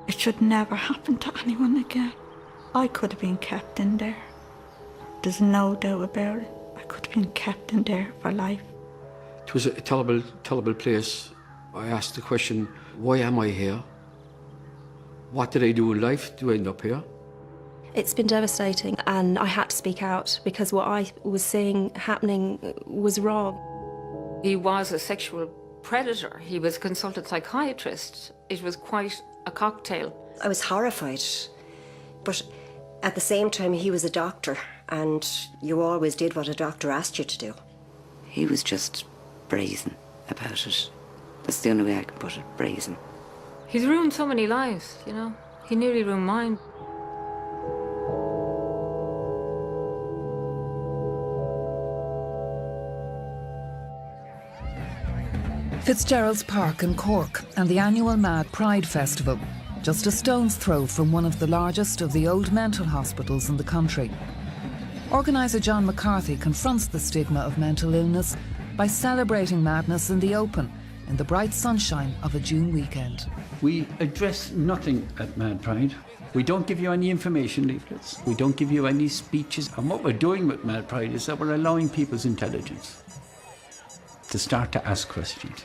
It should never happen to anyone again. I could have been kept in there. There's no doubt about it. I could have been kept in there for life. It was a terrible, terrible place. I asked the question, why am I here? What did I do in life to end up here? It's been devastating, and I had to speak out because what I was seeing happening was wrong. He was a sexual predator. He was a consultant psychiatrist. It was quite a cocktail. I was horrified, but at the same time he was a doctor, and you always did what a doctor asked you to do. He was just brazen about it. That's the only way I can put it, brazen. He's ruined so many lives, you know. He nearly ruined mine. Fitzgerald's Park in Cork and the annual Mad Pride Festival, just a stone's throw from one of the largest of the old mental hospitals in the country. Organiser John McCarthy confronts the stigma of mental illness by celebrating madness in the open, in the bright sunshine of a June weekend. We address nothing at Mad Pride. We don't give you any information leaflets. We don't give you any speeches. And what we're doing with Mad Pride is that we're allowing people's intelligence to start to ask questions.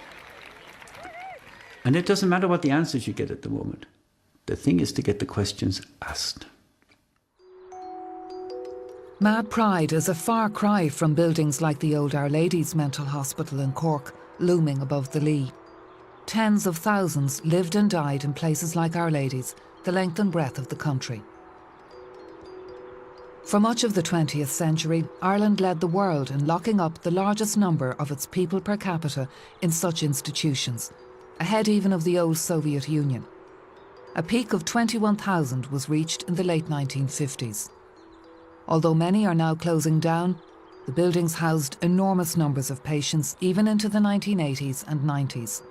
And it doesn't matter what the answers you get at the moment. The thing is to get the questions asked. Mad Pride is a far cry from buildings like the old Our Lady's Mental Hospital in Cork, looming above the Lee. Tens of thousands lived and died in places like Our Lady's, the length and breadth of the country. For much of the 20th century, Ireland led the world in locking up the largest number of its people per capita in such institutions, ahead even of the old Soviet Union. A peak of 21,000 was reached in the late 1950s. Although many are now closing down, the buildings housed enormous numbers of patients even into the 1980s and 90s.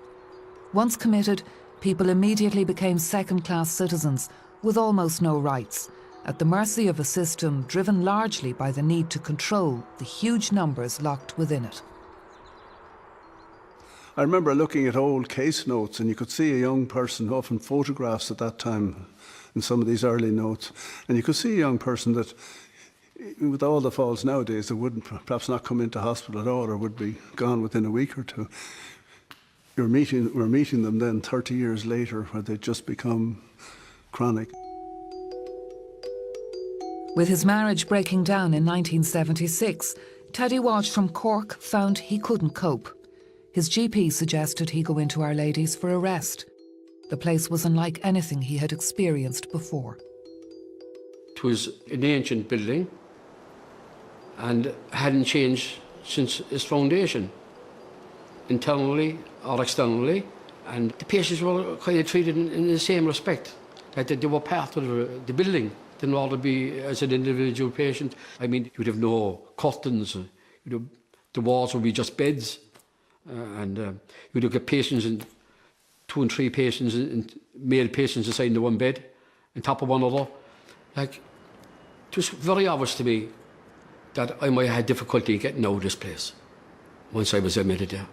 Once committed, people immediately became second-class citizens with almost no rights, at the mercy of a system driven largely by the need to control the huge numbers locked within it. I remember looking at old case notes, and you could see a young person, often photographs at that time in some of these early notes, and you could see a young person that, with all the faults nowadays, that wouldn't perhaps not come into hospital at all or would be gone within a week or two. We're meeting them then 30 years later, where they'd just become chronic. With his marriage breaking down in 1976, Teddy Walsh from Cork found he couldn't cope. His GP suggested he go into Our Lady's for a rest. The place was unlike anything he had experienced before. It was an ancient building and hadn't changed since its foundation, internally or externally, and the patients were kind of treated in the same respect, that they were part of the building. Didn't want to be as an individual patient. I mean, you'd have no curtains, the walls would be just beds, and you'd look at patients, and 2 and 3 patients, and male patients aside in the one bed, on top of one another. Like, it was very obvious to me that I might have had difficulty getting out of this place once I was admitted there.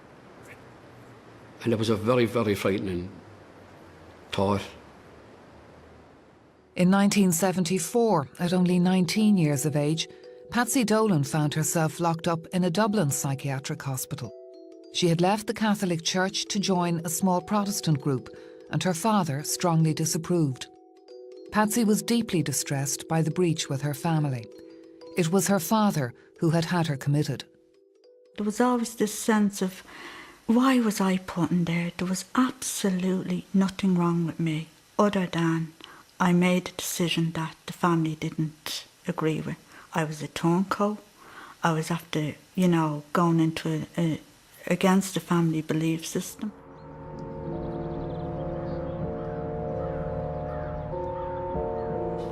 And it was a very, very frightening thought. In 1974, at only 19 years of age, Patsy Dolan found herself locked up in a Dublin psychiatric hospital. She had left the Catholic Church to join a small Protestant group, and her father strongly disapproved. Patsy was deeply distressed by the breach with her family. It was her father who had her committed. There was always this sense of, why was I put in there? There was absolutely nothing wrong with me, other than I made a decision that the family didn't agree with. I was a turncoat. I was after, going into against the family belief system.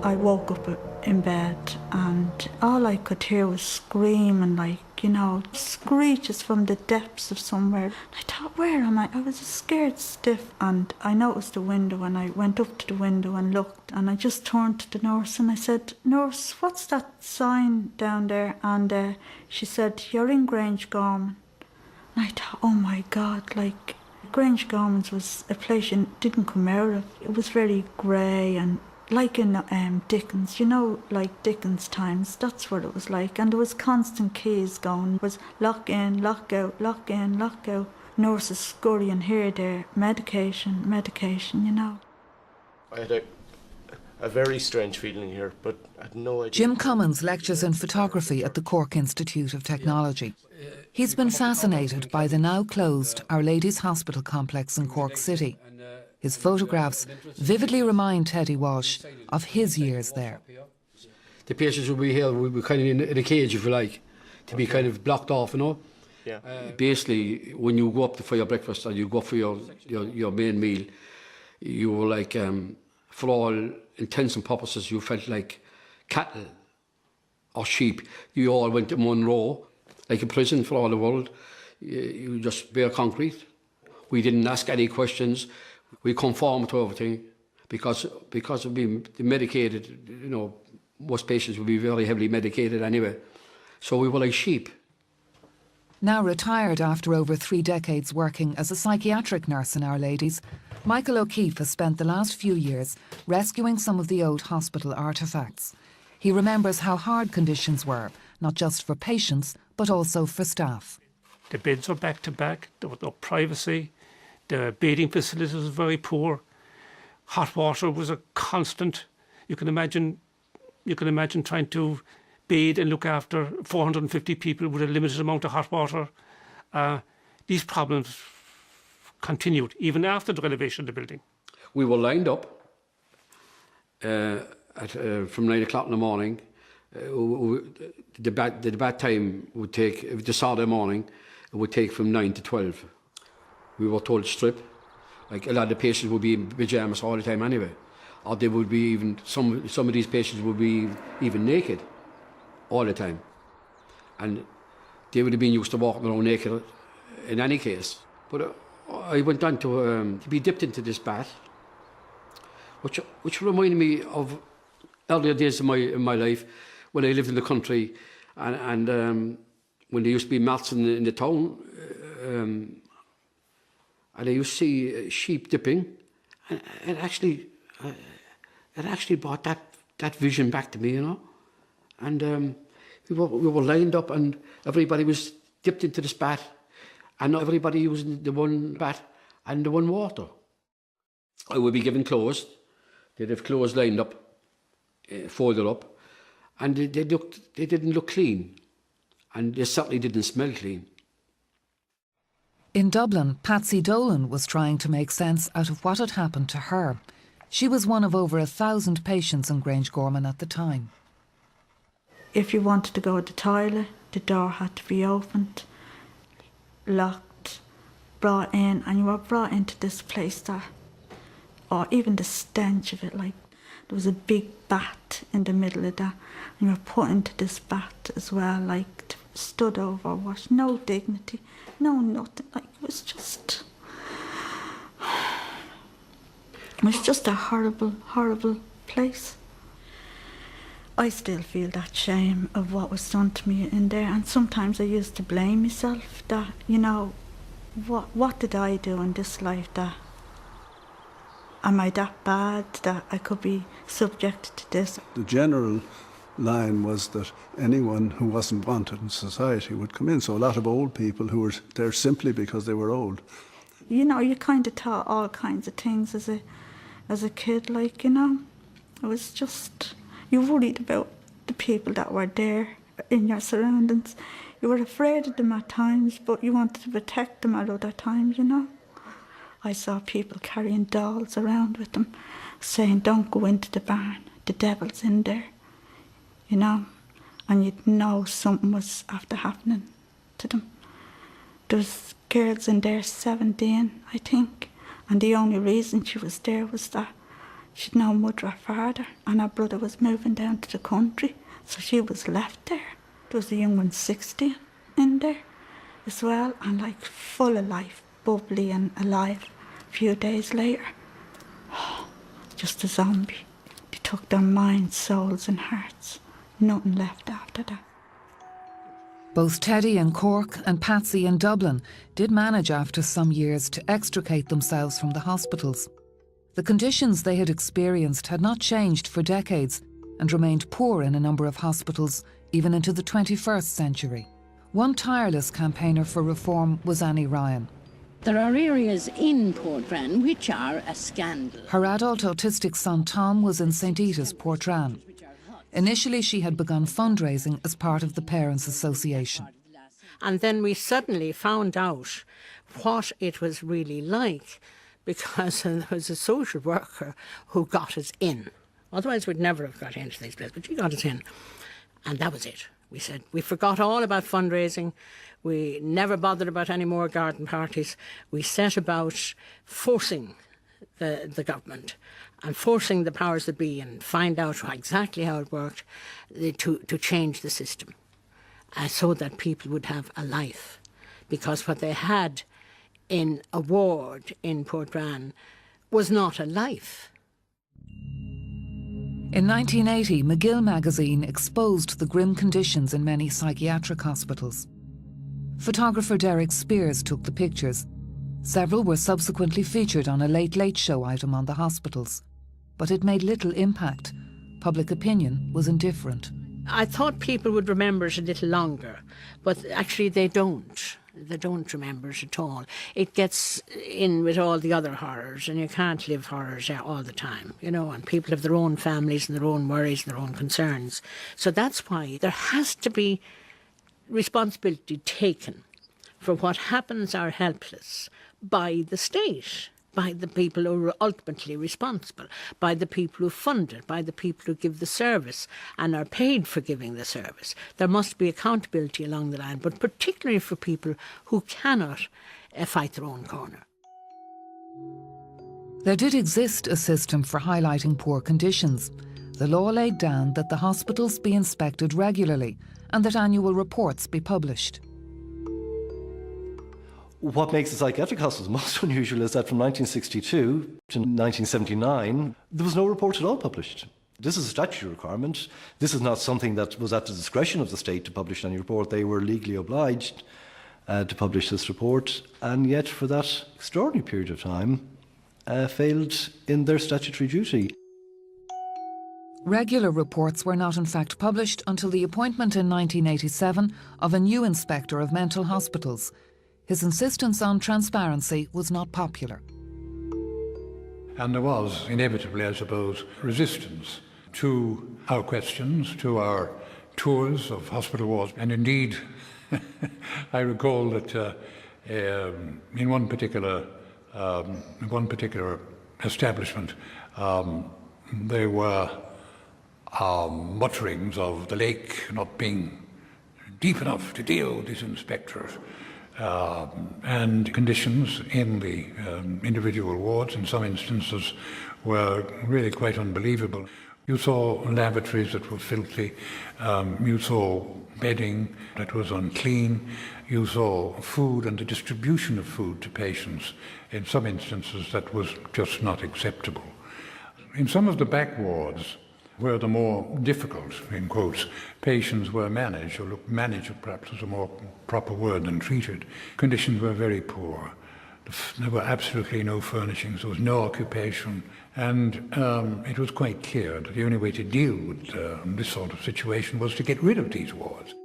I woke up in bed and all I could hear was screaming, screeches from the depths of somewhere. I thought, where am I? I was scared stiff, and I noticed the window, and I went up to the window and looked, and I just turned to the nurse and I said, "Nurse, what's that sign down there?" And she said, "You're in Grange Gorman." And I thought, oh my God, Grangegormans was a place you didn't come out of. It was very grey and like in Dickens, you know, like Dickens times, that's what it was like. And there was constant keys going. It was lock in, lock out, lock in, lock out. Nurses scurrying here, there, medication, you know. I had a very strange feeling here, but I had no idea. Jim Cummins lectures in photography at the Cork Institute of Technology. He's been fascinated by the now closed Our Lady's Hospital complex in Cork City. His photographs vividly remind Teddy Walsh of his years there. The patients will be here, we'll be kind of in a cage, if you like, to be kind of blocked off, you know. Yeah. Basically, when you go up for your breakfast or you go for your main meal, you were like, for all intents and purposes, you felt like cattle or sheep. You all went in one row, like a prison for all the world. You just bare concrete. We didn't ask any questions. We conformed to everything because of being medicated. You know, most patients would be very heavily medicated anyway. So we were like sheep. Now retired after over 3 decades working as a psychiatric nurse in Our Lady's, Michael O'Keefe has spent the last few years rescuing some of the old hospital artefacts. He remembers how hard conditions were, not just for patients, but also for staff. The beds were back to back, there was no privacy, the bathing facilities was very poor, hot water was a constant. You can imagine trying to bathe and look after 450 people with a limited amount of hot water. These problems continued even after the renovation of the building. We were lined up from 9 o'clock in the morning. The bad time would take, if it was Saturday morning, it would take from 9 to 12. We were told to strip. Like a lot of the patients would be in pyjamas all the time anyway. Or they would be even, some of these patients would be even naked all the time. And they would have been used to walking around naked in any case. But I went on to be dipped into this bath, which reminded me of earlier days in my life when I lived in the country and when there used to be mats in the town. And I used to see sheep dipping, and it actually brought that vision back to me, you know. And we were lined up, and everybody was dipped into this bath, and everybody using the one bath and the one water. I would be given clothes. They'd have clothes lined up, folded up, and they didn't look clean, and they certainly didn't smell clean. In Dublin, Patsy Dolan was trying to make sense out of what had happened to her. She was one of over 1,000 patients in Grangegorman at the time. If you wanted to go to the toilet, the door had to be opened, locked, brought in, and you were brought into this place that, or even the stench of it, like there was a big bat in the middle of that, and you were put into this bat as well, like stood over, washed, no dignity, no nothing, like it was just a horrible, horrible place. I still feel that shame of what was done to me in there, and sometimes I used to blame myself that, you know, what did I do in this life that, am I that bad that I could be subjected to this? The general line was that anyone who wasn't wanted in society would come in, so a lot of old people who were there simply because they were old. You know, you kind of taught all kinds of things as a kid, like, you know. It was just, you worried about the people that were there in your surroundings. You were afraid of them at times, but you wanted to protect them at other times, you know. I saw people carrying dolls around with them, saying, don't go into the barn, the devil's in there, you know. And you'd know something was after happening to them. There was girls in there, 17, I think, and the only reason she was there was that she'd no mother or father, and her brother was moving down to the country, so she was left there. There was a young one, 16, in there as well, and like full of life, bubbly and alive. A few days later, just a zombie. They took their minds, souls and hearts. Nothing left after that. Both Teddy in Cork and Patsy in Dublin did manage after some years to extricate themselves from the hospitals. The conditions they had experienced had not changed for decades and remained poor in a number of hospitals even into the 21st century. One tireless campaigner for reform was Annie Ryan. There are areas in Portrane which are a scandal. Her adult autistic son Tom was in St Ita's, Portrane. Initially, she had begun fundraising as part of the Parents' Association. And then we suddenly found out what it was really like, because there was a social worker who got us in. Otherwise, we'd never have got into these places, but she got us in. And that was it. We said, we forgot all about fundraising. We never bothered about any more garden parties. We set about forcing the government and forcing the powers that be and find out exactly how it worked to change the system so that people would have a life. Because what they had in a ward in Portrane was not a life. In 1980, McGill magazine exposed the grim conditions in many psychiatric hospitals. Photographer Derek Spears took the pictures. Several were subsequently featured on a Late Late Show item on the hospitals. But it made little impact. Public opinion was indifferent. I thought people would remember it a little longer, but actually they don't. They don't remember it at all. It gets in with all the other horrors, and you can't live horrors all the time, you know, and people have their own families and their own worries and their own concerns. So that's why there has to be responsibility taken for what happens or helpless by the state, by the people who are ultimately responsible, by the people who fund it, by the people who give the service and are paid for giving the service. There must be accountability along the line, but particularly for people who cannot fight their own corner. There did exist a system for highlighting poor conditions. The law laid down that the hospitals be inspected regularly and that annual reports be published. What makes the psychiatric hospitals most unusual is that from 1962 to 1979, there was no report at all published. This is a statutory requirement. This is not something that was at the discretion of the state to publish any report. They were legally obliged to publish this report, and yet for that extraordinary period of time, failed in their statutory duty. Regular reports were not in fact published until the appointment in 1987 of a new inspector of mental hospitals. His insistence on transparency was not popular. And there was inevitably, I suppose, resistance to our questions, to our tours of hospital wards. And indeed, I recall that in one particular establishment, there were mutterings of the lake not being deep enough to deal with these inspectors. And conditions in the individual wards in some instances were really quite unbelievable. You saw lavatories that were filthy, you saw bedding that was unclean, you saw food and the distribution of food to patients in some instances that was just not acceptable. In some of the back wards, where the more difficult, in quotes, patients were managed, or managed perhaps is a more proper word than treated, conditions were very poor. There were absolutely no furnishings, there was no occupation, and it was quite clear that the only way to deal with this sort of situation was to get rid of these wards.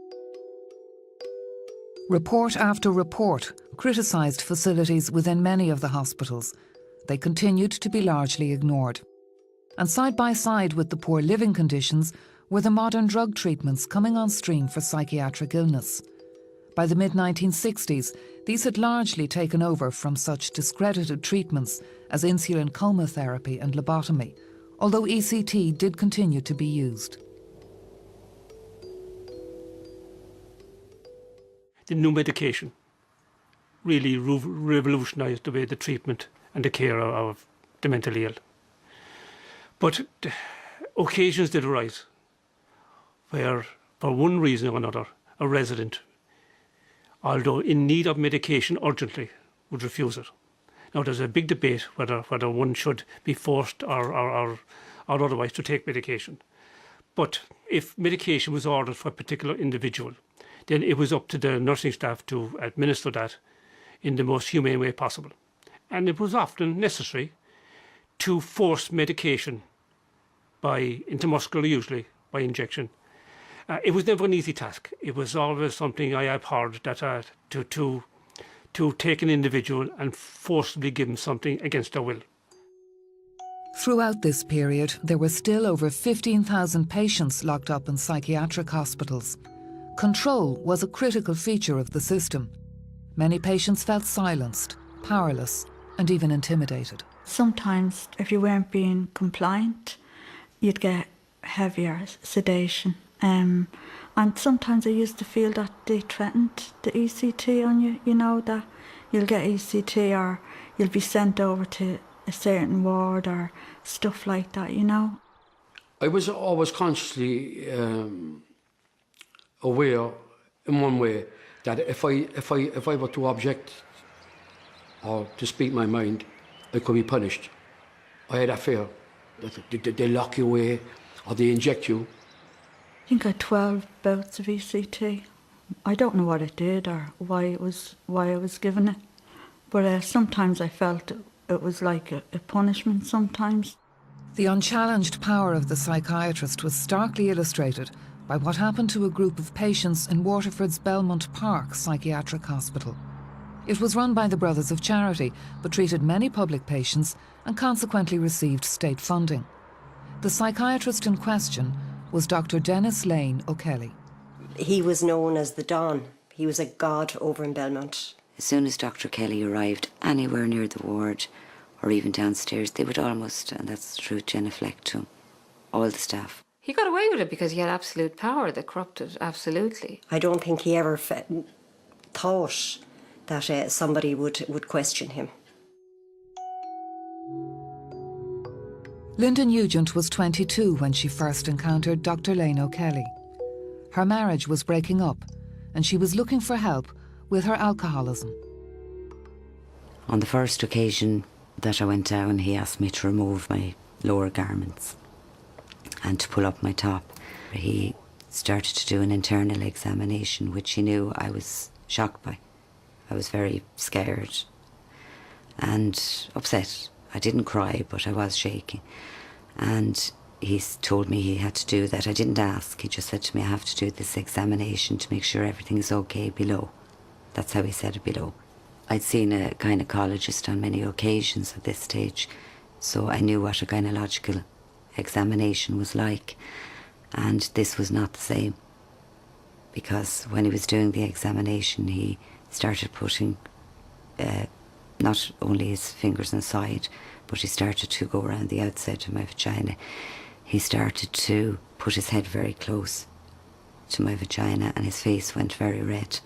Report after report criticised facilities within many of the hospitals. They continued to be largely ignored. And side by side with the poor living conditions were the modern drug treatments coming on stream for psychiatric illness. By the mid-1960s, these had largely taken over from such discredited treatments as insulin chemotherapy and lobotomy, although ECT did continue to be used. The new medication really revolutionised the way the treatment and the care of the mentally ill. But occasions did arise where, for one reason or another, a resident, although in need of medication urgently, would refuse it. Now, there's a big debate whether one should be forced or otherwise to take medication. But if medication was ordered for a particular individual, then it was up to the nursing staff to administer that in the most humane way possible. And it was often necessary to force medication by intramuscular, usually by injection. It was never an easy task. It was always something I abhorred, that to take an individual and forcibly give them something against their will. Throughout this period, there were still over 15,000 patients locked up in psychiatric hospitals. Control was a critical feature of the system. Many patients felt silenced, powerless, and even intimidated. Sometimes, if you weren't being compliant, you'd get heavier sedation. And sometimes I used to feel that they threatened the ECT on you, you know, that you'll get ECT or you'll be sent over to a certain ward or stuff like that, you know. I was always consciously aware in one way that if I were to object or to speak my mind, I could be punished. I had that fear that they lock you away or they inject you. I think I had 12 bouts of ECT. I don't know what it did or why I was given it, but sometimes I felt it was like a punishment sometimes. The unchallenged power of the psychiatrist was starkly illustrated by what happened to a group of patients in Waterford's Belmont Park Psychiatric Hospital. It was run by the Brothers of Charity, but treated many public patients and consequently received state funding. The psychiatrist in question was Dr. Dennis Lane O'Kelly. He was known as the Don. He was a god over in Belmont. As soon as Dr. Kelly arrived anywhere near the ward or even downstairs, they would almost, and that's the truth, genuflect to him, all the staff. He got away with it because he had absolute power that corrupted, absolutely. I don't think he ever thought that somebody would question him. Linda Nugent was 22 when she first encountered Dr. Lane O'Kelly. Her marriage was breaking up and she was looking for help with her alcoholism. On the first occasion that I went down, he asked me to remove my lower garments and to pull up my top. He started to do an internal examination, which he knew I was shocked by. I was very scared and upset. I didn't cry, but I was shaking. And he told me he had to do that. I didn't ask. He just said to me, I have to do this examination to make sure everything is okay below. That's how he said it, below. I'd seen a gynecologist on many occasions at this stage, so I knew what a gynecological examination was like. And this was not the same, because when he was doing the examination, he started putting not only his fingers inside, but he started to go around the outside of my vagina. He started to put his head very close to my vagina and his face went very red.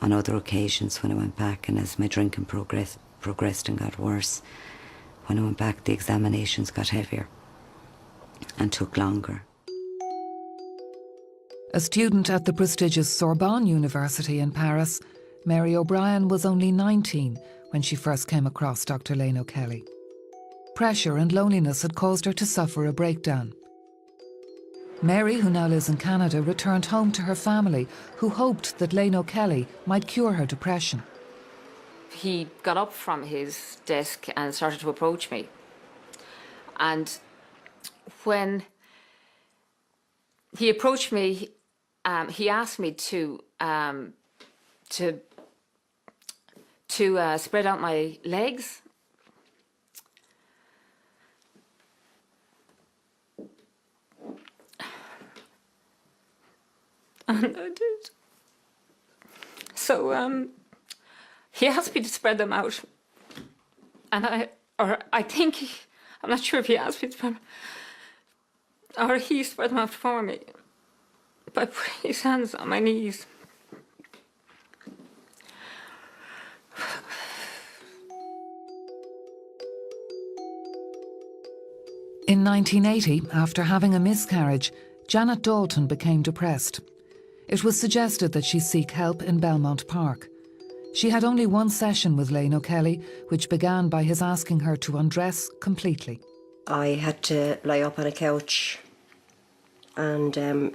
On other occasions when I went back, and as my drinking progressed and got worse, when I went back the examinations got heavier and took longer. A student at the prestigious Sorbonne University in Paris, Mary O'Brien was only 19 when she first came across Dr. Lane O'Kelly. Pressure and loneliness had caused her to suffer a breakdown. Mary, who now lives in Canada, returned home to her family, who hoped that Lane O'Kelly might cure her depression. He got up from his desk and started to approach me. And when he approached me, he asked me to spread out my legs. And I did. So he asked me to spread them out. And I'm not sure if he asked me to spread them, or he spread them out for me by putting his hands on my knees. In 1980, after having a miscarriage, Janet Dalton became depressed. It was suggested that she seek help in Belmont Park. She had only one session with Lane O'Kelly, which began by his asking her to undress completely. I had to lie up on a couch and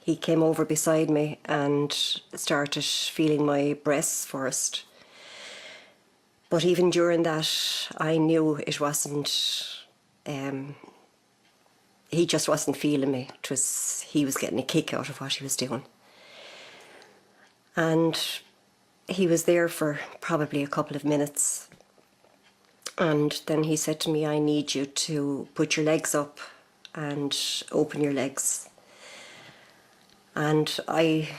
He came over beside me and started feeling my breasts first. But even during that, I knew it wasn't, he just wasn't feeling me. He was getting a kick out of what he was doing. And he was there for probably a couple of minutes. And then he said to me, I need you to put your legs up and open your legs. And I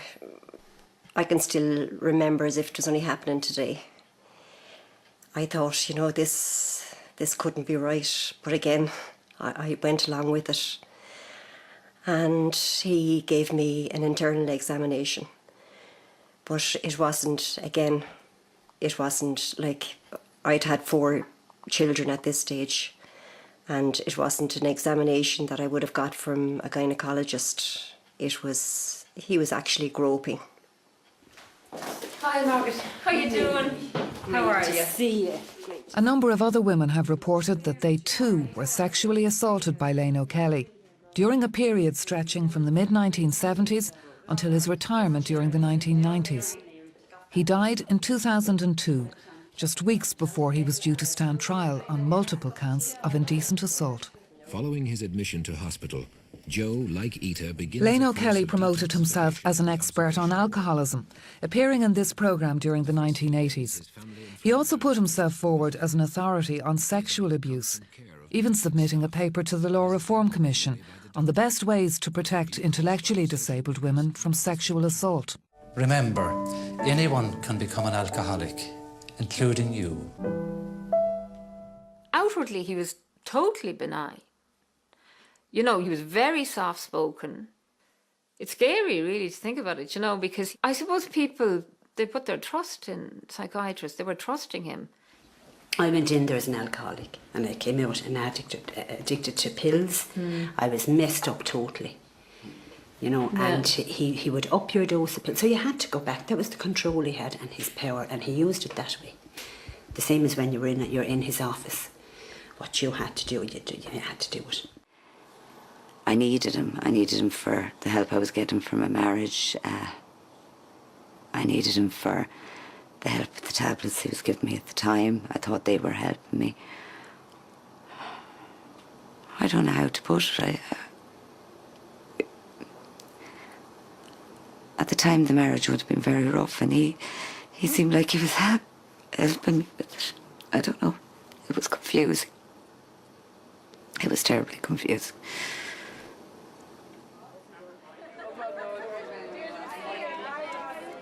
can still remember as if it was only happening today. I thought, you know, this couldn't be right. But again, I went along with it. And he gave me an internal examination. But it wasn't, again, it wasn't like I'd had 4 children at this stage. And it wasn't an examination that I would have got from a gynaecologist. He was actually groping. Hi, Margaret. How you doing? How are you? See you. A number of other women have reported that they too were sexually assaulted by Lane O'Kelly during a period stretching from the mid-1970s until his retirement during the 1990s. He died in 2002, just weeks before he was due to stand trial on multiple counts of indecent assault. Following his admission to hospital, Joe, like Ita, begins... Lane O'Kelly promoted himself as an expert on alcoholism, appearing in this programme during the 1980s. He also put himself forward as an authority on sexual abuse, even submitting a paper to the Law Reform Commission on the best ways to protect intellectually disabled women from sexual assault. Remember, anyone can become an alcoholic, including you. Outwardly, he was totally benign. You know, he was very soft-spoken. It's scary, really, to think about it, you know, because I suppose people, they put their trust in psychiatrists. They were trusting him. I went in there as an alcoholic and I came out an addicted to pills. I was messed up totally, you know, and he would up your dose of pills. So you had to go back. That was the control he had and his power, and he used it that way. The same as when you're in his office. What you had to do, you had to do it. I needed him. I needed him for the help I was getting from my marriage. I needed him for the help with the tablets he was giving me at the time. I thought they were helping me. I don't know how to put it. At the time, the marriage would have been very rough, and he seemed like he was helping me, but I don't know. It was confusing. It was terribly confusing.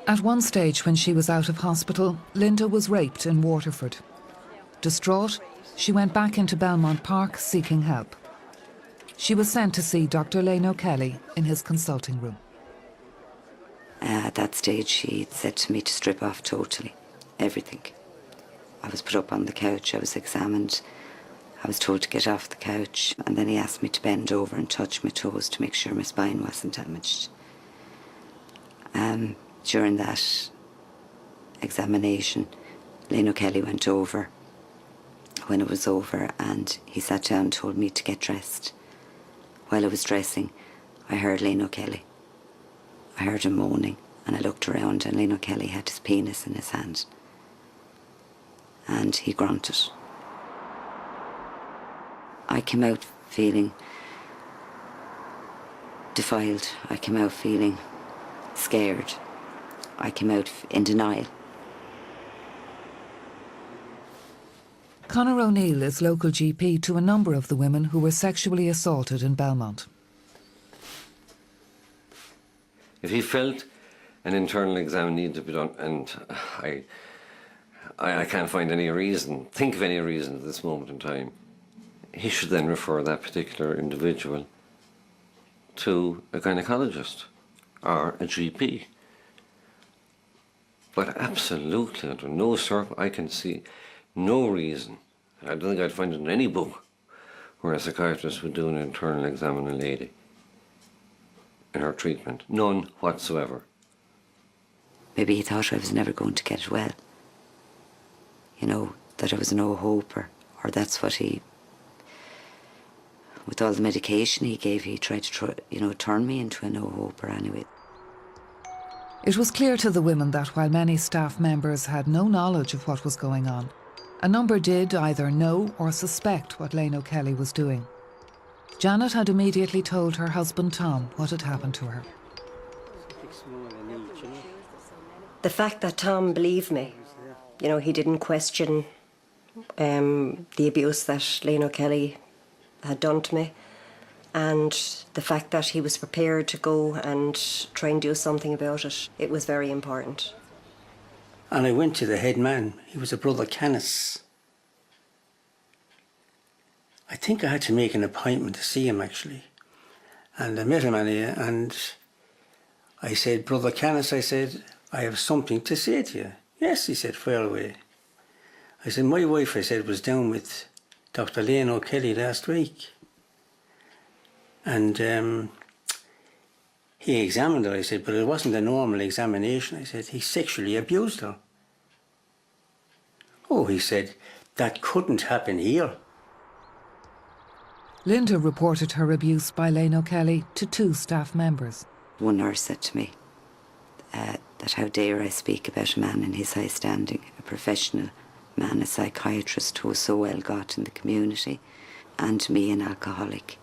At one stage, when she was out of hospital, Linda was raped in Waterford. Distraught, she went back into Belmont Park seeking help. She was sent to see Dr. Lane O'Kelly in his consulting room. At that stage, she said to me to strip off totally, everything. I was put up on the couch, I was examined, I was told to get off the couch, and then he asked me to bend over and touch my toes to make sure my spine wasn't damaged. During that examination, Lane O'Kelly went over when it was over, and he sat down and told me to get dressed. While I was dressing, I heard Lane O'Kelly. I heard him moaning, and I looked around, and Lane O'Kelly had his penis in his hand. And he grunted. I came out feeling defiled. I came out feeling scared. I came out in denial. Conor O'Neill is local GP to a number of the women who were sexually assaulted in Belmont. If he felt an internal exam needed to be done, and I can't find any reason, think of any reason at this moment in time, he should then refer that particular individual to a gynaecologist or a GP. But absolutely, under no circle, I can see no reason. I don't think I'd find it in any book where a psychiatrist would do an internal exam on a lady in her treatment. None whatsoever. Maybe he thought I was never going to get well. You know, that there was no hope, or that's what he With all the medication he gave, he tried to, turn me into a no-hoper anyway. It was clear to the women that while many staff members had no knowledge of what was going on, a number did either know or suspect what Lane O'Kelly was doing. Janet had immediately told her husband Tom what had happened to her. The fact that Tom believed me, he didn't question the abuse that Lane O'Kelly had done to me, and the fact that he was prepared to go and try and do something about it, it was very important. And I went to the head man. He was a brother Canis. I think I had to make an appointment to see him, actually. And I met him and I said, Brother Canis, I said, I have something to say to you. Yes, he said, fire away. I said, my wife, I said, was down with Dr. Lane O'Kelly last week. And he examined her, I said, but it wasn't a normal examination. I said, he sexually abused her. Oh, he said, that couldn't happen here. Linda reported her abuse by Lane O'Kelly to 2 staff members. One nurse said to me that how dare I speak about a man in his high standing, a professional man, a psychiatrist who was so well got in the community, and me, an alcoholic.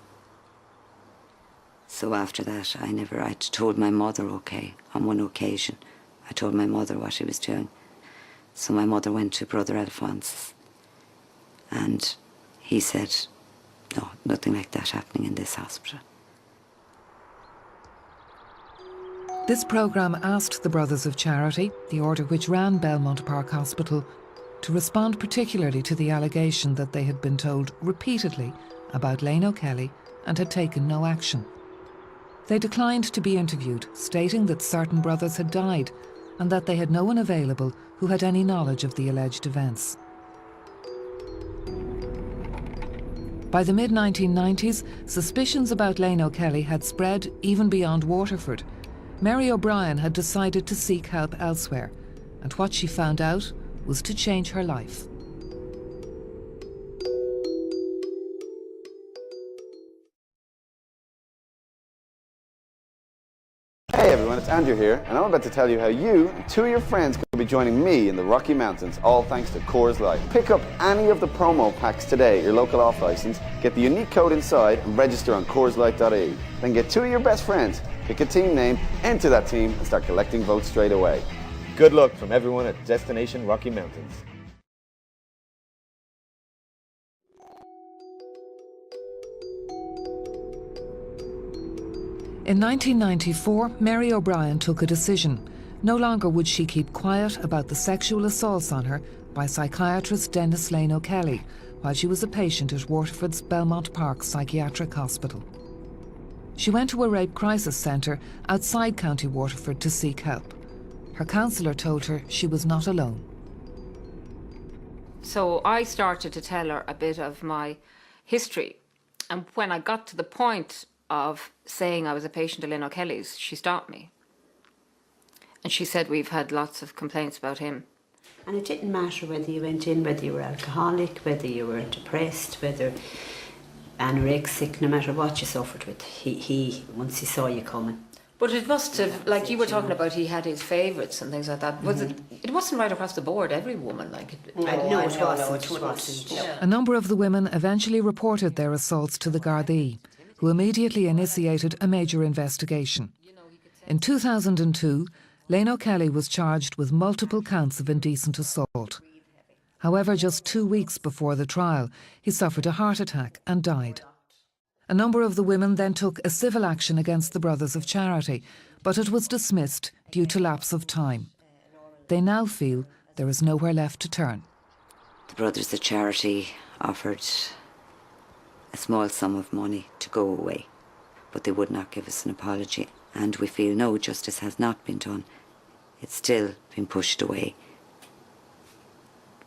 So after that, I told my mother, okay, on one occasion, I told my mother what he was doing. So my mother went to Brother Alphonsus, and he said, no, nothing like that happening in this hospital. This programme asked the Brothers of Charity, the order which ran Belmont Park Hospital, to respond particularly to the allegation that they had been told repeatedly about Lane O'Kelly and had taken no action. They declined to be interviewed, stating that certain brothers had died and that they had no one available who had any knowledge of the alleged events. By the mid-1990s, suspicions about Lane O'Kelly had spread even beyond Waterford. Mary O'Brien had decided to seek help elsewhere, and what she found out was to change her life. Hey everyone, it's Andrew here, and I'm about to tell you how you and 2 of your friends could be joining me in the Rocky Mountains, all thanks to Coors Light. Pick up any of the promo packs today at your local off license, get the unique code inside, and register on CoorsLight.ie. Then get 2 of your best friends, pick a team name, enter that team, and start collecting votes straight away. Good luck from everyone at Destination Rocky Mountains. In 1994, Mary O'Brien took a decision. No longer would she keep quiet about the sexual assaults on her by psychiatrist Dennis Lane O'Kelly while she was a patient at Waterford's Belmont Park Psychiatric Hospital. She went to a rape crisis centre outside County Waterford to seek help. Her counsellor told her she was not alone. So I started to tell her a bit of my history. And when I got to the point of saying I was a patient of Lane O'Kelly's, she stopped me. And she said, we've had lots of complaints about him. And it didn't matter whether you went in, whether you were alcoholic, whether you were depressed, whether anorexic, no matter what you suffered with, he once he saw you coming. But it must have, like you were talking about, he had his favourites and things like that. Was it wasn't right across the board, every woman, like it. No, it wasn't. A number of the women eventually reported their assaults to the Gardaí, who immediately initiated a major investigation. In 2002, Lane O'Kelly was charged with multiple counts of indecent assault. However, just 2 weeks before the trial, he suffered a heart attack and died. A number of the women then took a civil action against the Brothers of Charity, but it was dismissed due to lapse of time. They now feel there is nowhere left to turn. The Brothers of Charity offered a small sum of money to go away, but they would not give us an apology, and we feel no justice has not been done. It's still been pushed away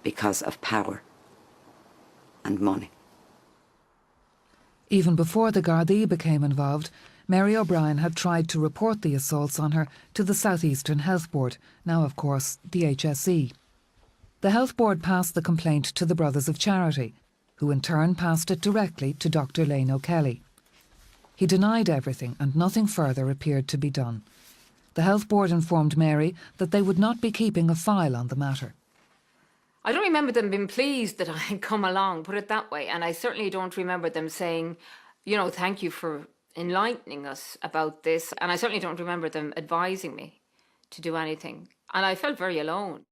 because of power and money. Even before the Gardaí became involved, Mary O'Brien had tried to report the assaults on her to the South Eastern Health Board, now of course the HSE. The Health Board passed the complaint to the Brothers of Charity, who in turn passed it directly to Dr. Lane O'Kelly. He denied everything and nothing further appeared to be done. The Health Board informed Mary that they would not be keeping a file on the matter. I don't remember them being pleased that I had come along, put it that way, and I certainly don't remember them saying, you know, thank you for enlightening us about this, and I certainly don't remember them advising me to do anything, and I felt very alone.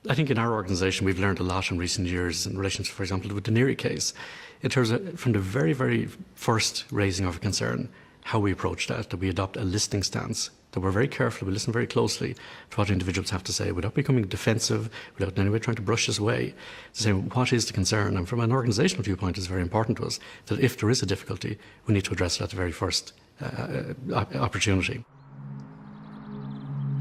I think in our organisation we've learned a lot in recent years in relation to, for example, with the Neary case. In terms of, from the very, very first raising of a concern, how we approach that we adopt a listening stance, that we're very careful, we listen very closely to what individuals have to say without becoming defensive, without in any way trying to brush us away, to say what is the concern. And from an organisational viewpoint, it's very important to us that if there is a difficulty, we need to address it at the very first opportunity.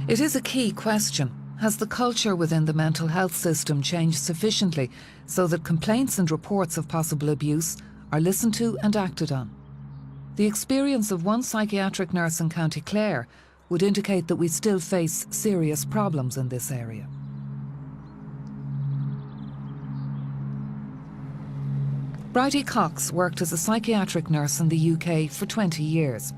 It is a key question. Has the culture within the mental health system changed sufficiently so that complaints and reports of possible abuse are listened to and acted on? The experience of one psychiatric nurse in County Clare would indicate that we still face serious problems in this area. Bridie Cox worked as a psychiatric nurse in the UK for 20 years.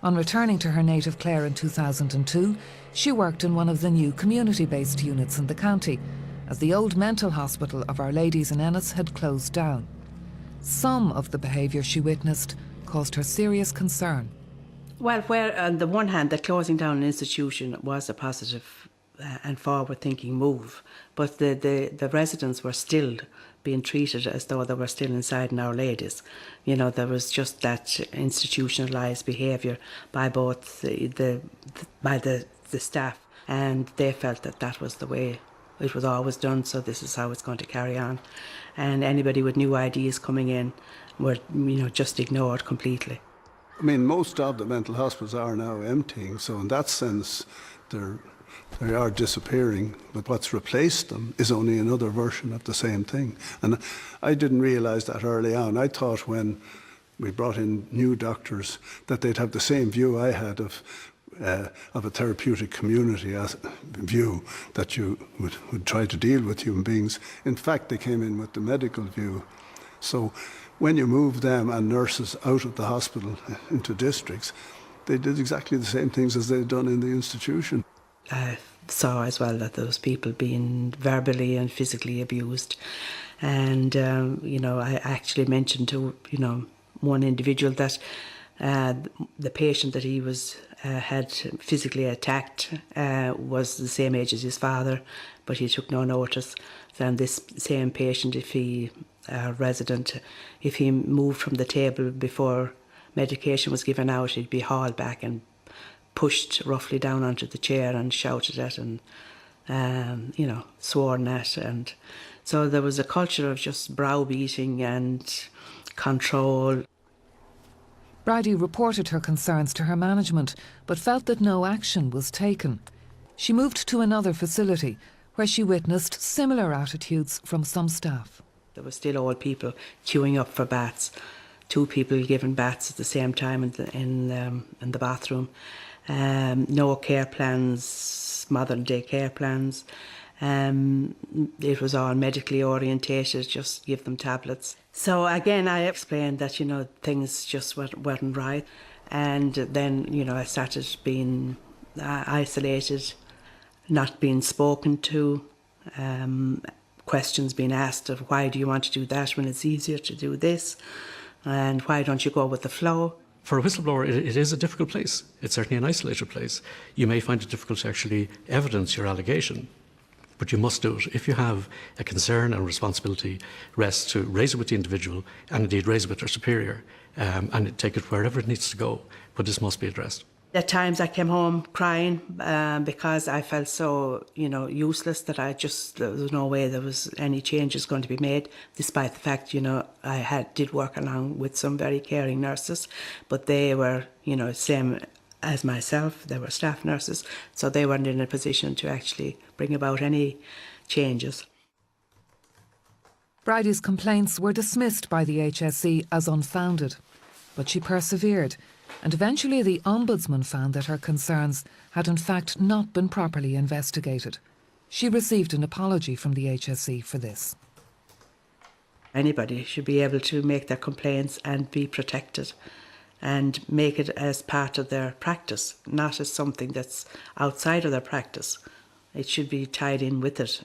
On returning to her native Clare in 2002, she worked in one of the new community-based units in the county, as the old mental hospital of Our Ladies in Ennis had closed down. Some of the behaviour she witnessed caused her serious concern. Well, where on the one hand, the closing down an institution was a positive and forward-thinking move, but the residents were still being treated as though they were still inside in Our Ladies. You know, there was just that institutionalised behaviour by both the staff, and they felt that that was the way it was always done, so this is how it's going to carry on. And anybody with new ideas coming in were, you know, just ignored completely. I mean, most of the mental hospitals are now emptying, so in that sense, they are disappearing, but what's replaced them is only another version of the same thing. And I didn't realise that early on. I thought when we brought in new doctors that they'd have the same view I had of a therapeutic community as view, that you would try to deal with human beings. In fact, they came in with the medical view. So when you move them and nurses out of the hospital into districts, they did exactly the same things as they'd done in the institution. I saw as well that there was people being verbally and physically abused, and you know, I actually mentioned to one individual that the patient that he was had physically attacked was the same age as his father, but he took no notice. Then this same patient, if he moved from the table before medication was given out, he'd be hauled back and pushed roughly down onto the chair and shouted at and sworn at. And so there was a culture of just browbeating and control. Bridie reported her concerns to her management, but felt that no action was taken. She moved to another facility where she witnessed similar attitudes from some staff. There were still old people queuing up for baths, 2 people giving baths at the same time in the bathroom. No care plans, modern-day care plans. It was all medically orientated, just give them tablets. So again, I explained that, things just weren't right. And then, I started being isolated, not being spoken to, questions being asked of why do you want to do that when it's easier to do this? And why don't you go with the flow? For a whistleblower, it is a difficult place. It's certainly an isolated place. You may find it difficult to actually evidence your allegation, but you must do it. If you have a concern and responsibility, rests to raise it with the individual and indeed raise it with their superior and take it wherever it needs to go. But this must be addressed. At times I came home crying because I felt so, useless that there was no way there was any changes going to be made, despite the fact, I did work along with some very caring nurses, but they were, same as myself, they were staff nurses, so they weren't in a position to actually bring about any changes. Bridie's complaints were dismissed by the HSE as unfounded, but she persevered. And eventually the Ombudsman found that her concerns had in fact not been properly investigated. She received an apology from the HSE for this. Anybody should be able to make their complaints and be protected and make it as part of their practice, not as something that's outside of their practice. It should be tied in with it.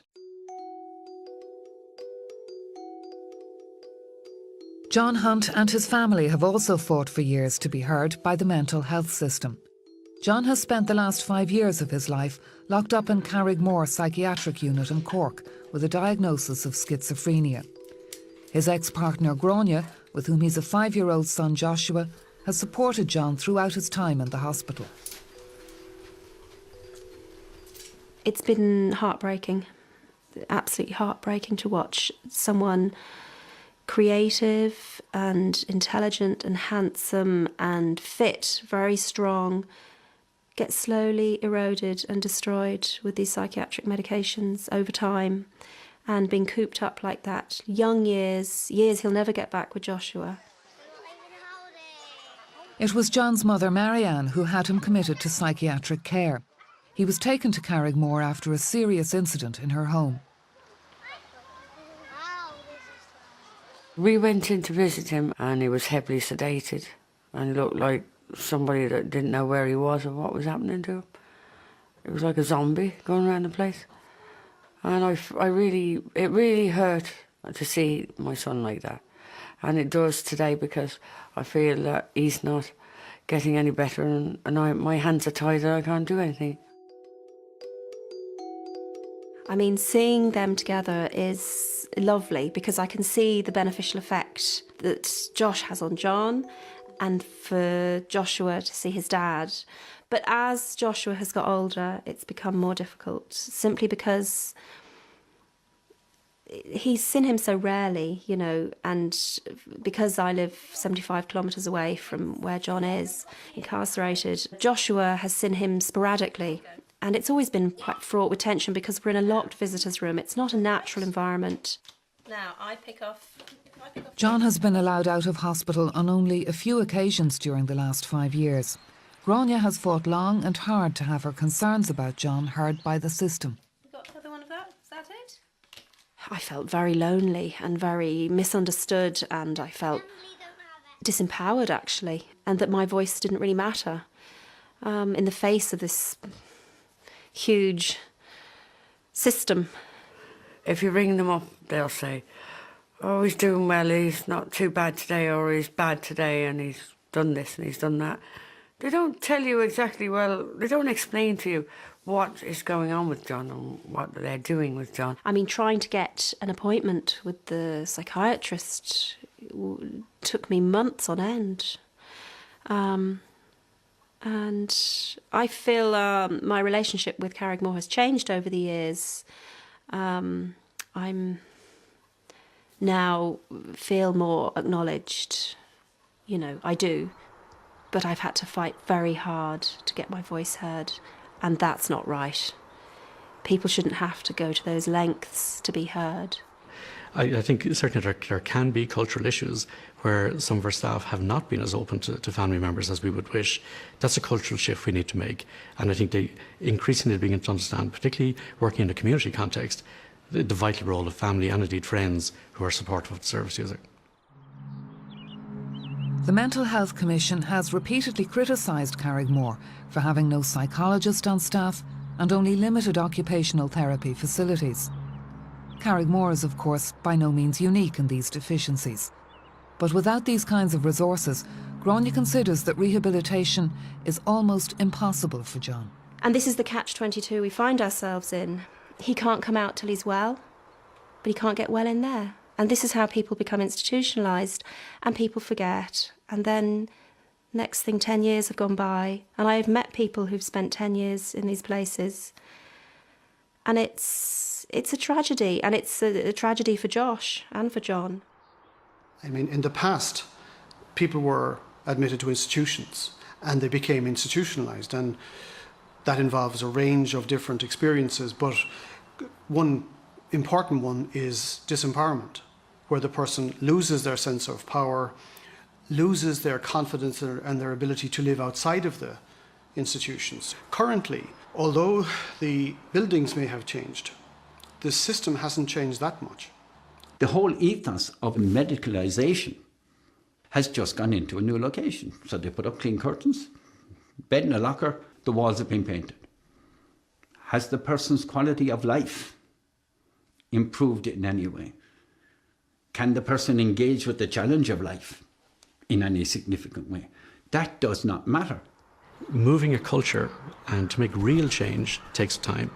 John Hunt and his family have also fought for years to be heard by the mental health system. John has spent the last 5 years of his life locked up in Carrigmore Psychiatric Unit in Cork with a diagnosis of schizophrenia. His ex-partner Grania, with whom he's a 5-year-old son Joshua, has supported John throughout his time in the hospital. It's been heartbreaking, absolutely heartbreaking to watch someone creative and intelligent and handsome and fit, very strong, get slowly eroded and destroyed with these psychiatric medications over time, and being cooped up like that. Young years he'll never get back with Joshua. It was John's mother Marianne who had him committed to psychiatric care. He was taken to Carrigmore after a serious incident in her home. We went in to visit him and he was heavily sedated and looked like somebody that didn't know where he was or what was happening to him. It was like a zombie going around the place. And it really hurt to see my son like that. And it does today because I feel that he's not getting any better and my hands are tied and I can't do anything. I mean, seeing them together is lovely because I can see the beneficial effect that Josh has on John and for Joshua to see his dad. But as Joshua has got older, it's become more difficult simply because he's seen him so rarely, you know, and because I live 75 kilometres away from where John is incarcerated, Joshua has seen him sporadically. And it's always been quite fraught with tension because we're in a locked visitors' room. It's not a natural environment. Now, I pick off. John has been allowed out of hospital on only a few occasions during the last 5 years. Grania has fought long and hard to have her concerns about John heard by the system. You got another one of that? Is that it? I felt very lonely and very misunderstood, and I felt disempowered, actually, and that my voice didn't really matter in the face of this huge system. If you ring them up, they'll say, oh, he's doing well, he's not too bad today, or he's bad today and he's done this and he's done that. They don't tell you exactly, they don't explain to you what is going on with John and what they're doing with John. I mean, trying to get an appointment with the psychiatrist took me months on end. And I feel my relationship with Carrigmore has changed over the years. I'm now feel more acknowledged, you know, I do, but I've had to fight very hard to get my voice heard, and that's not right. People shouldn't have to go to those lengths to be heard. I think certainly there can be cultural issues where some of our staff have not been as open to family members as we would wish. That's a cultural shift we need to make. And I think they increasingly begin to understand, particularly working in a community context, the vital role of family and indeed friends who are supportive of the service user. The Mental Health Commission has repeatedly criticised Carrigmore for having no psychologist on staff and only limited occupational therapy facilities. Carrigmore is, of course, by no means unique in these deficiencies. But without these kinds of resources, Grania considers that rehabilitation is almost impossible for John. And this is the catch-22 we find ourselves in. He can't come out till he's well, but he can't get well in there. And this is how people become institutionalised, and people forget. And then, next thing, 10 years have gone by, and I have met people who've spent 10 years in these places. And it's a tragedy, and it's a tragedy for Josh and for John. I mean, in the past, people were admitted to institutions and they became institutionalised, and that involves a range of different experiences, but one important one is disempowerment, where the person loses their sense of power, loses their confidence and their ability to live outside of the institutions. Currently, although the buildings may have changed, the system hasn't changed that much. The whole ethos of medicalisation has just gone into a new location. So they put up clean curtains, bed in a locker, the walls have been painted. Has the person's quality of life improved in any way? Can the person engage with the challenge of life in any significant way? That does not matter. Moving a culture and to make real change takes time.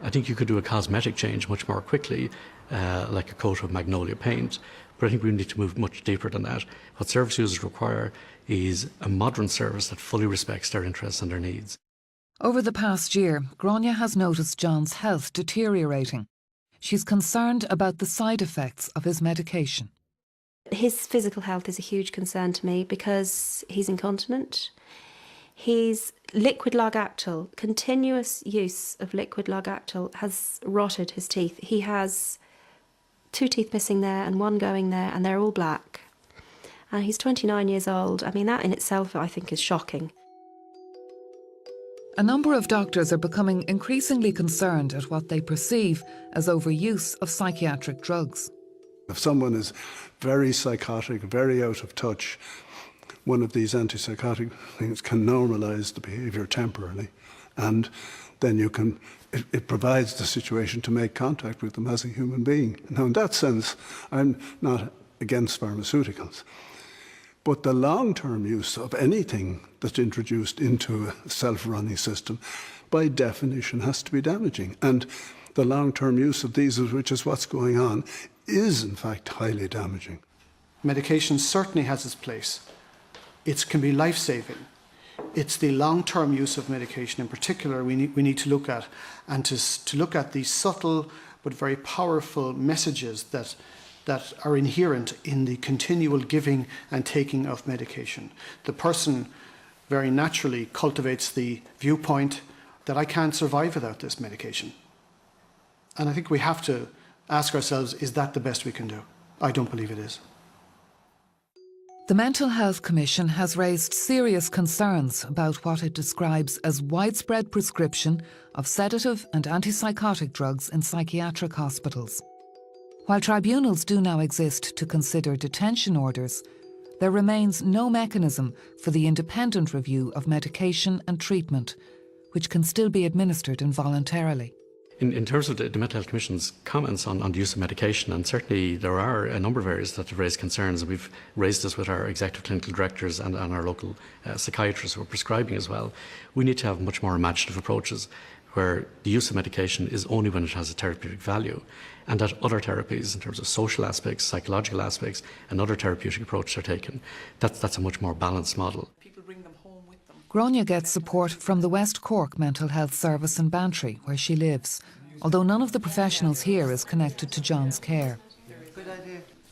I think you could do a cosmetic change much more quickly, like a coat of magnolia paint, but I think we need to move much deeper than that. What service users require is a modern service that fully respects their interests and their needs. Over the past year, Gráinne has noticed John's health deteriorating. She's concerned about the side effects of his medication. His physical health is a huge concern to me because he's incontinent. His liquid Largactil, continuous use of liquid Largactil has rotted his teeth. He has 2 teeth missing there and 1 going there, and they're all black. And he's 29 years old. I mean, that in itself I think is shocking. A number of doctors are becoming increasingly concerned at what they perceive as overuse of psychiatric drugs. If someone is very psychotic, very out of touch, one of these antipsychotic things can normalise the behaviour temporarily, and then you can, it provides the situation to make contact with them as a human being. Now, in that sense, I'm not against pharmaceuticals. But the long-term use of anything that's introduced into a self-running system, by definition, has to be damaging. And the long-term use of these, which is what's going on, is in fact highly damaging. Medication certainly has its place. It can be life-saving. It's the long-term use of medication in particular we need to look at, and to look at the subtle but very powerful messages that are inherent in the continual giving and taking of medication. The person very naturally cultivates the viewpoint that I can't survive without this medication. And I think we have to ask ourselves, is that the best we can do? I don't believe it is. The Mental Health Commission has raised serious concerns about what it describes as widespread prescription of sedative and antipsychotic drugs in psychiatric hospitals. While tribunals do now exist to consider detention orders, there remains no mechanism for the independent review of medication and treatment, which can still be administered involuntarily. In terms of the Mental Health Commission's comments on the use of medication, and certainly there are a number of areas that have raised concerns, and we've raised this with our executive clinical directors and our local psychiatrists who are prescribing as well, we need to have much more imaginative approaches where the use of medication is only when it has a therapeutic value, and that other therapies in terms of social aspects, psychological aspects and other therapeutic approaches are taken. That's a much more balanced model. Gráinne gets support from the West Cork Mental Health Service in Bantry, where she lives, although none of the professionals here is connected to John's care.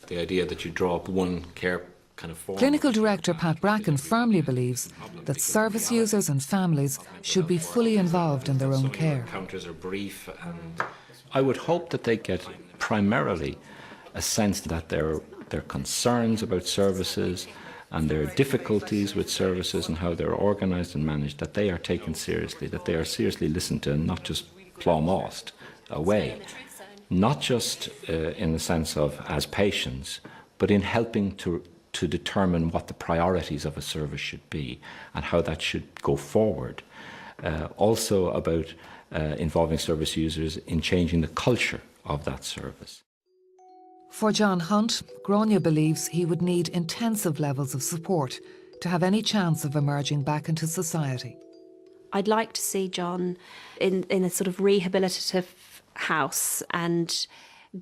The idea that you draw up one care kind of form. Clinical Director Pat Bracken firmly believes that service users and families should be fully involved in their own care. Encounters are brief, and I would hope that they get primarily a sense that their concerns about services and their difficulties with services and how they're organised and managed, that they are taken seriously, that they are seriously listened to and not just plomossed away. Not just in the sense of as patients, but in helping to determine what the priorities of a service should be and how that should go forward. Also about involving service users in changing the culture of that service. For John Hunt, Gráinne believes he would need intensive levels of support to have any chance of emerging back into society. I'd like to see John in a sort of rehabilitative house and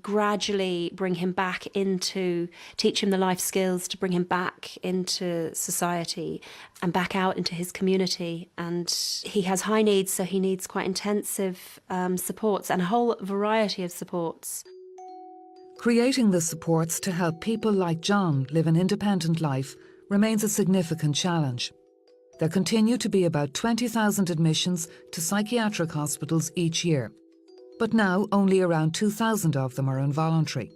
gradually bring him back into, teach him the life skills to bring him back into society and back out into his community. And he has high needs, so he needs quite intensive supports and a whole variety of supports. Creating the supports to help people like John live an independent life remains a significant challenge. There continue to be about 20,000 admissions to psychiatric hospitals each year, but now only around 2,000 of them are involuntary.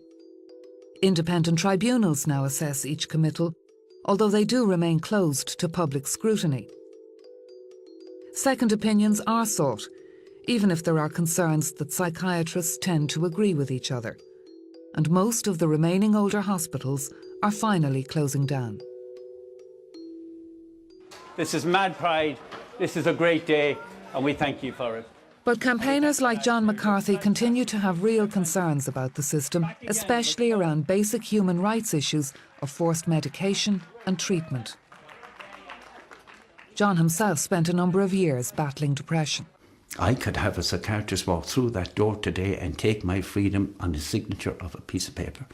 Independent tribunals now assess each committal, although they do remain closed to public scrutiny. Second opinions are sought, even if there are concerns that psychiatrists tend to agree with each other. and most of the remaining older hospitals are finally closing down. This is Mad Pride. This is a great day, and we thank you for it. But campaigners like John McCarthy continue to have real concerns about the system, especially around basic human rights issues of forced medication and treatment. John himself spent a number of years battling depression. I could have a psychiatrist walk through that door today and take my freedom on the signature of a piece of paper.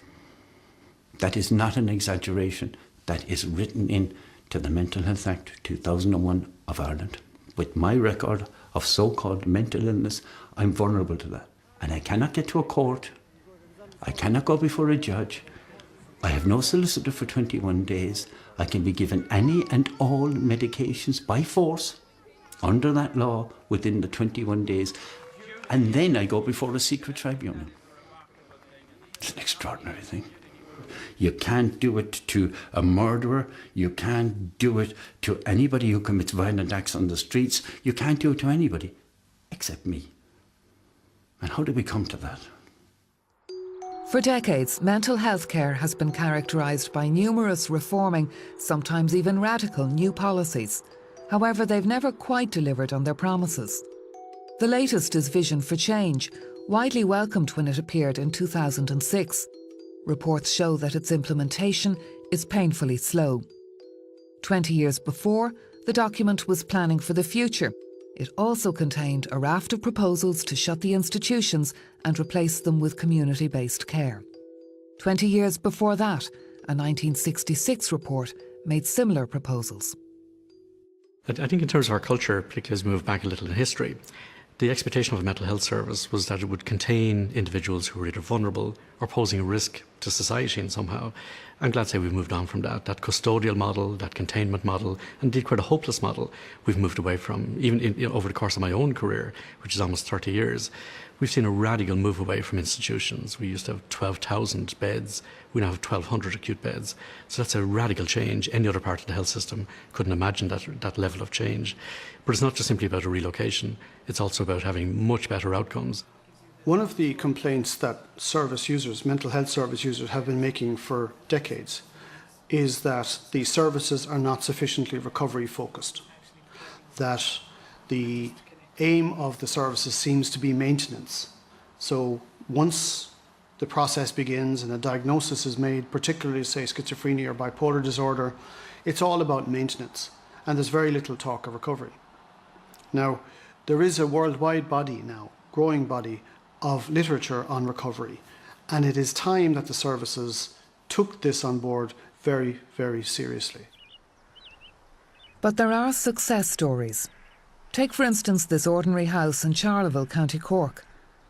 That is not an exaggeration. That is written in to the Mental Health Act 2001 of Ireland. With my record of so-called mental illness, I'm vulnerable to that. And I cannot get to a court. I cannot go before a judge. I have no solicitor for 21 days. I can be given any and all medications by force under that law within the 21 days. And then I go before a secret tribunal. It's an extraordinary thing. You can't do it to a murderer. You can't do it to anybody who commits violent acts on the streets. You can't do it to anybody except me. And how did we come to that? For decades, mental health care has been characterised by numerous reforming, sometimes even radical, new policies. However, they've never quite delivered on their promises. The latest is Vision for Change, widely welcomed when it appeared in 2006. Reports show that its implementation is painfully slow. 20 years before, the document was planning for the future. It also contained a raft of proposals to shut the institutions and replace them with community-based care. 20 years before that, a 1966 report made similar proposals. I think in terms of our culture, particularly as we move back a little in history, the expectation of a mental health service was that it would contain individuals who were either vulnerable or posing a risk to society in somehow. I'm glad to say we've moved on from that. That custodial model, that containment model, and indeed quite a hopeless model, we've moved away from. Even over the course of my own career, which is almost 30 years, we've seen a radical move away from institutions. We used to have 12,000 beds. We now have 1,200 acute beds. So that's a radical change. Any other part of the health system couldn't imagine that level of change. But it's not just simply about a relocation. It's also about having much better outcomes. One of the complaints that service users, mental health service users, have been making for decades is that the services are not sufficiently recovery focused. That the aim of the services seems to be maintenance. So once the process begins and a diagnosis is made, particularly say schizophrenia or bipolar disorder, it's all about maintenance, and there's very little talk of recovery. Now, there is a worldwide body now, growing body, of literature on recovery, and it is time that the services took this on board very, very seriously. But there are success stories. Take, for instance, this ordinary house in Charleville, County Cork.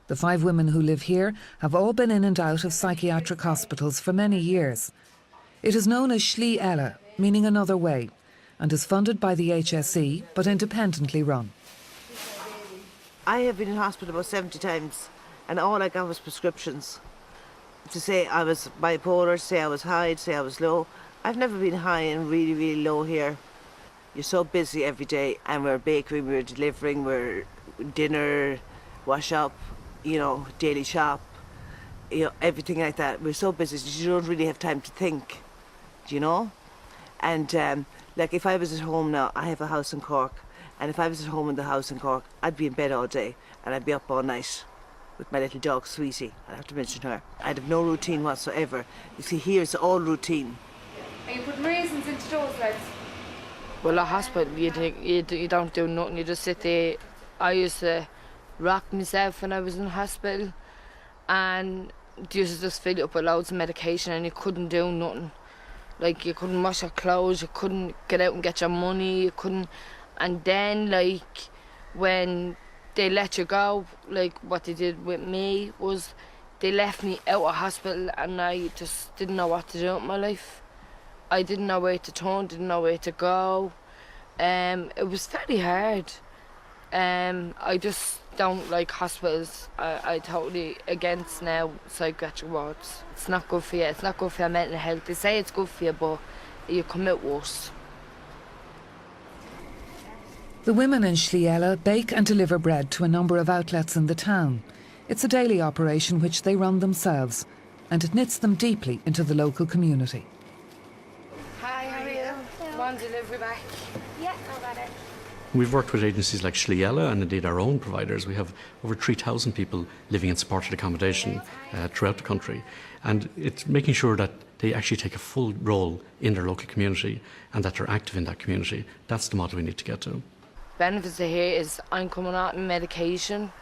The 5 women who live here have all been in and out of psychiatric hospitals for many years. It is known as Slí Eile, meaning another way, and is funded by the HSE, but independently run. I have been in hospital about 70 times, and all I got was prescriptions to say I was bipolar, say I was high, say I was low. I've never been high and really, really low here. You're so busy every day, and we're baking, we're delivering, we're dinner, wash up, daily shop, everything like that. We're so busy, so you don't really have time to think, And like if I was at home now, I have a house in Cork, and if I was at home in the house in Cork, I'd be in bed all day, and I'd be up all night with my little dog, Sweetie. I have to mention her. I'd have no routine whatsoever. You see, here it's all routine. Are you putting raisins into those, lads? Well, at hospital, you don't do nothing. You just sit there. I used to rock myself when I was in hospital, and you used to just fill it up with loads of medication, and you couldn't do nothing. Like, you couldn't wash your clothes, you couldn't get out and get your money, you couldn't. And then, like, when they let you go, like what they did with me was they left me out of hospital, and I just didn't know what to do with my life. I didn't know where to turn, didn't know where to go. It was very hard. I just don't like hospitals. I totally against now psychiatric wards. It's not good for you. It's not good for your mental health. They say it's good for you, but you come out worse. The women in Slí Eile bake and deliver bread to a number of outlets in the town. It's a daily operation which they run themselves. and it knits them deeply into the local community. Hi, how are you? One delivery back. Yeah, no better. We've worked with agencies like Schliella and indeed our own providers. We have over 3,000 people living in supported accommodation throughout the country. And it's making sure that they actually take a full role in their local community and that they're active in that community. That's the model we need to get to. Benefits of here is I'm coming out in medication.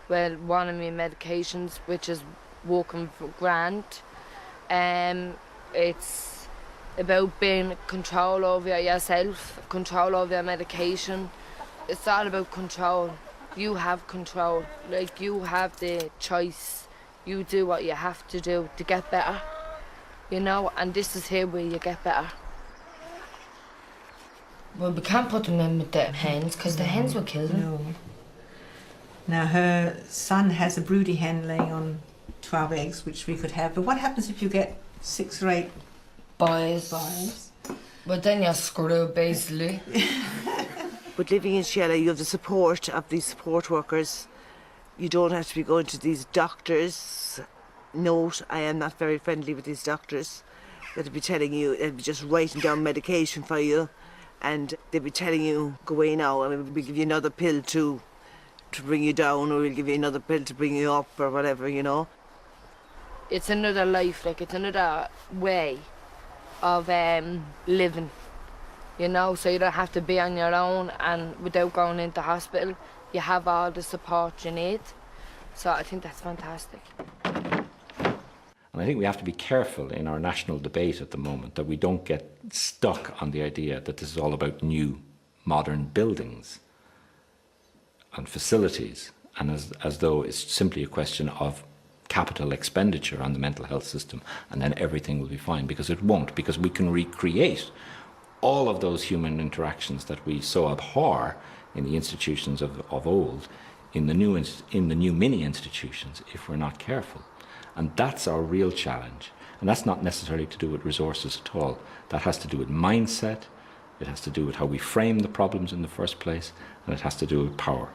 Well, one of my medications, which is working for grant. It's about being control over yourself, control over your medication. It's all about control. You have control. Like, you have the choice. You do what you have to do to get better. You know, and this is here where you get better. Well, we can't put them in with the hens because the hens will kill them. No. Now, her son has a broody hen laying on 12 eggs, which we could have. But what happens if you get 6 or 8 boys? But then you're screwed, basically. But living in Shella, you have the support of these support workers. You don't have to be going to these doctors. Note, I am not very friendly with these doctors. They'll be telling you, they'll be just writing down medication for you, and they'll be telling you, go away now, and we'll give you another pill to bring you down, or we'll give you another pill to bring you up, or whatever, you know. It's another life, like, it's another way of living, you know, so you don't have to be on your own, and without going into hospital, you have all the support you need. So I think that's fantastic. And I think we have to be careful in our national debate at the moment that we don't get stuck on the idea that this is all about new, modern buildings and facilities, and as though it's simply a question of capital expenditure on the mental health system, and then everything will be fine, because it won't, because we can recreate all of those human interactions that we so abhor in the institutions of old in the new mini institutions if we're not careful. And that's our real challenge. And that's not necessarily to do with resources at all. That has to do with mindset, it has to do with how we frame the problems in the first place, and it has to do with power.